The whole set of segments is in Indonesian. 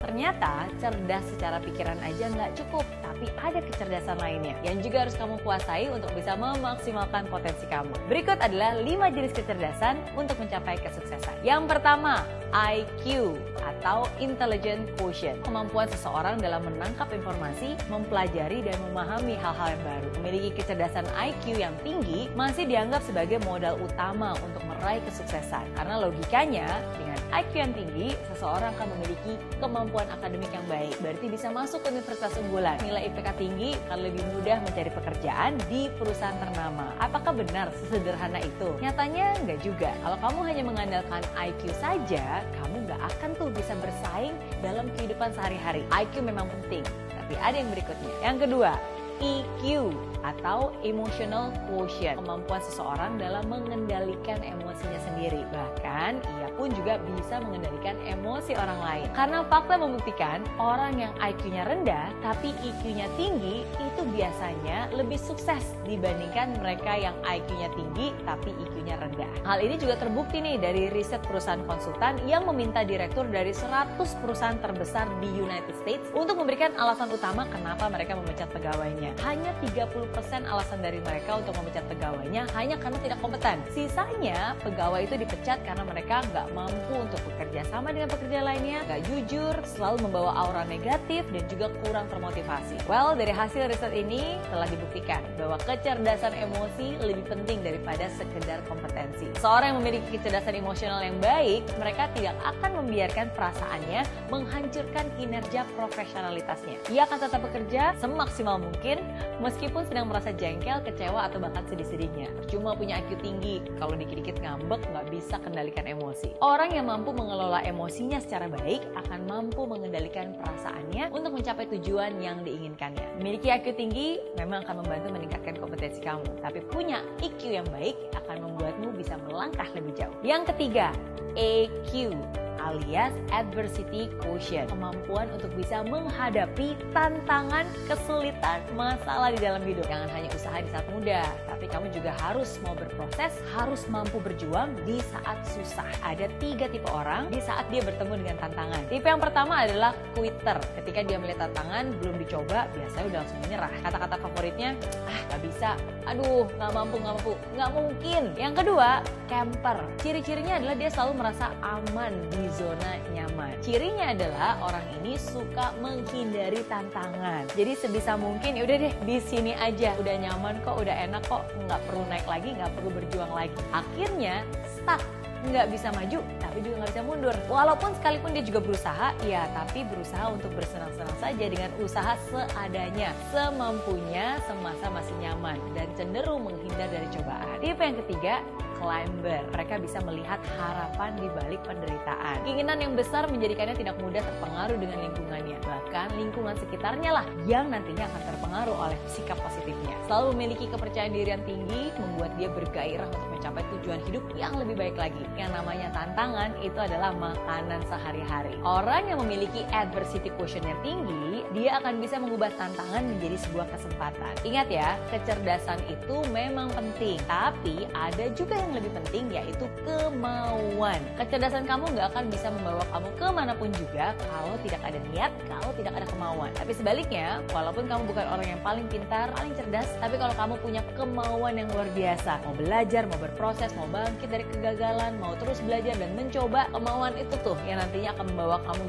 Ternyata cerdas secara pikiran aja nggak cukup, tapi ada kecerdasan lainnya yang juga harus kamu kuasai untuk bisa memaksimalkan potensi kamu. Berikut adalah 5 jenis kecerdasan untuk mencapai kesuksesan. Yang pertama, IQ atau Intelligent Quotient. Kemampuan seseorang dalam menangkap informasi, mempelajari dan memahami hal-hal yang baru. Memiliki kecerdasan IQ yang tinggi masih dianggap sebagai modal utama untuk meraih kesuksesan. Karena logikanya, dengan IQ yang tinggi, seseorang akan memiliki kemampuan akademik yang baik. Berarti bisa masuk ke universitas unggulan. Nilai IPK tinggi akan lebih mudah mencari pekerjaan di perusahaan ternama. Apakah benar sesederhana itu? Nyatanya enggak juga. Kalau kamu hanya mengandalkan IQ saja, kamu nggak akan tuh bisa bersaing dalam kehidupan sehari-hari. IQ memang penting, tapi ada yang berikutnya. Yang kedua, EQ atau Emotional Quotient. Kemampuan seseorang dalam mengendalikan emosinya sendiri. Bahkan ia pun juga bisa mengendalikan emosi orang lain. Karena fakta membuktikan orang yang IQ-nya rendah tapi EQ-nya tinggi itu biasanya lebih sukses dibandingkan mereka yang IQ-nya tinggi tapi EQ-nya rendah. Hal ini juga terbukti nih dari riset perusahaan konsultan yang meminta direktur dari 100 perusahaan terbesar di United States untuk memberikan alasan utama kenapa mereka memecat pegawainya. Hanya 30% alasan dari mereka untuk memecat pegawainya hanya karena tidak kompeten. Sisanya, pegawai itu dipecat karena mereka nggak mampu untuk bekerja sama dengan pekerja lainnya, nggak jujur, selalu membawa aura negatif, dan juga kurang termotivasi. Well, dari hasil riset ini telah dibuktikan bahwa kecerdasan emosi lebih penting daripada sekedar kompetensi. Seorang yang memiliki kecerdasan emosional yang baik, mereka tidak akan membiarkan perasaannya menghancurkan kinerja profesionalitasnya. Ia akan tetap bekerja semaksimal mungkin, meskipun sedang merasa jengkel, kecewa, atau bahkan sedih-sedihnya. Percuma punya IQ tinggi, kalau dikit-dikit ngambek nggak bisa kendalikan emosi. Orang yang mampu mengelola emosinya secara baik akan mampu mengendalikan perasaannya untuk mencapai tujuan yang diinginkannya. Memiliki IQ tinggi memang akan membantu meningkatkan kompetensi kamu, tapi punya EQ yang baik akan membuatmu bisa melangkah lebih jauh. Yang ketiga, EQ alias Adversity Quotient. Kemampuan untuk bisa menghadapi tantangan, kesulitan, masalah di dalam hidup. Jangan hanya usaha di saat muda, tapi kamu juga harus mau berproses, harus mampu berjuang di saat susah. Ada 3 tipe orang di saat dia bertemu dengan tantangan. Tipe yang pertama adalah quitter. Ketika dia melihat tantangan, belum dicoba, biasanya udah langsung menyerah. Kata-kata favoritnya, gak bisa, aduh, gak mampu, gak mungkin. Yang kedua, camper. Ciri-cirinya adalah dia selalu merasa aman di zona nyaman. Cirinya adalah orang ini suka menghindari tantangan. Jadi sebisa mungkin ya udah deh di sini aja. Udah nyaman kok, udah enak kok, nggak perlu naik lagi, nggak perlu berjuang lagi. Akhirnya stuck. Nggak bisa maju, tapi juga nggak bisa mundur. Walaupun sekalipun dia juga berusaha, ya tapi berusaha untuk bersenang-senang saja dengan usaha seadanya, semampunya, semasa masih nyaman, dan cenderung menghindar dari cobaan. Tipe yang ketiga, climber. Mereka bisa melihat harapan di balik penderitaan. Keinginan yang besar menjadikannya tidak mudah terpengaruh dengan lingkungannya. Bahkan lingkungan sekitarnya lah yang nantinya akan terpengaruh oleh sikap positifnya. Selalu memiliki kepercayaan diri yang tinggi, membuat dia bergairah untuk mencapai tujuan hidup yang lebih baik lagi. Yang namanya tantangan itu adalah makanan sehari-hari. Orang yang memiliki adversity quotient yang tinggi, dia akan bisa mengubah tantangan menjadi sebuah kesempatan. Ingat ya, kecerdasan itu memang penting, tapi ada juga yang lebih penting, yaitu kemauan. Kecerdasan kamu nggak akan bisa membawa kamu kemanapun juga kalau tidak ada niat, kalau tidak ada kemauan. Tapi sebaliknya, walaupun kamu bukan orang yang paling pintar, paling cerdas, tapi kalau kamu punya kemauan yang luar biasa, mau belajar, mau berproses, mau bangkit dari kegagalan, mau terus belajar dan mencoba, kemauan itu tuh yang nantinya akan membawa kamu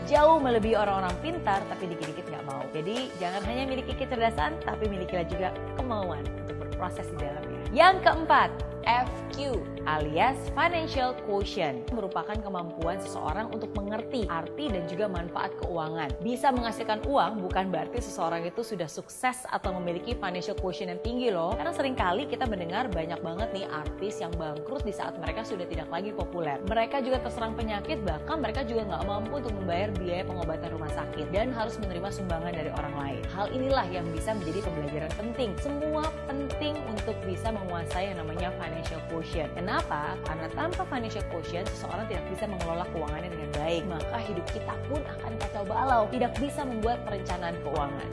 jauh melebihi orang-orang pintar, tapi dikit-dikit nggak mau. Jadi jangan hanya miliki kecerdasan, tapi milikilah juga kemauan untuk berproses di dalamnya. Yang keempat, FQ alias Financial Quotient merupakan kemampuan seseorang untuk mengerti arti dan juga manfaat keuangan. Bisa menghasilkan uang bukan berarti seseorang itu sudah sukses atau memiliki financial quotient yang tinggi loh. Karena seringkali kita mendengar banyak banget nih artis yang bangkrut di saat mereka sudah tidak lagi populer. Mereka juga terserang penyakit, bahkan mereka juga nggak mampu untuk membayar biaya pengobatan rumah sakit dan harus menerima sumbangan dari orang lain. Hal inilah yang bisa menjadi pembelajaran penting. Semua penting untuk bisa menguasai yang namanya financial quotient. Kenapa? Karena tanpa financial quotient, seseorang tidak bisa mengelola keuangannya dengan baik. Maka hidup kita pun akan kacau balau, tidak bisa membuat perencanaan keuangan.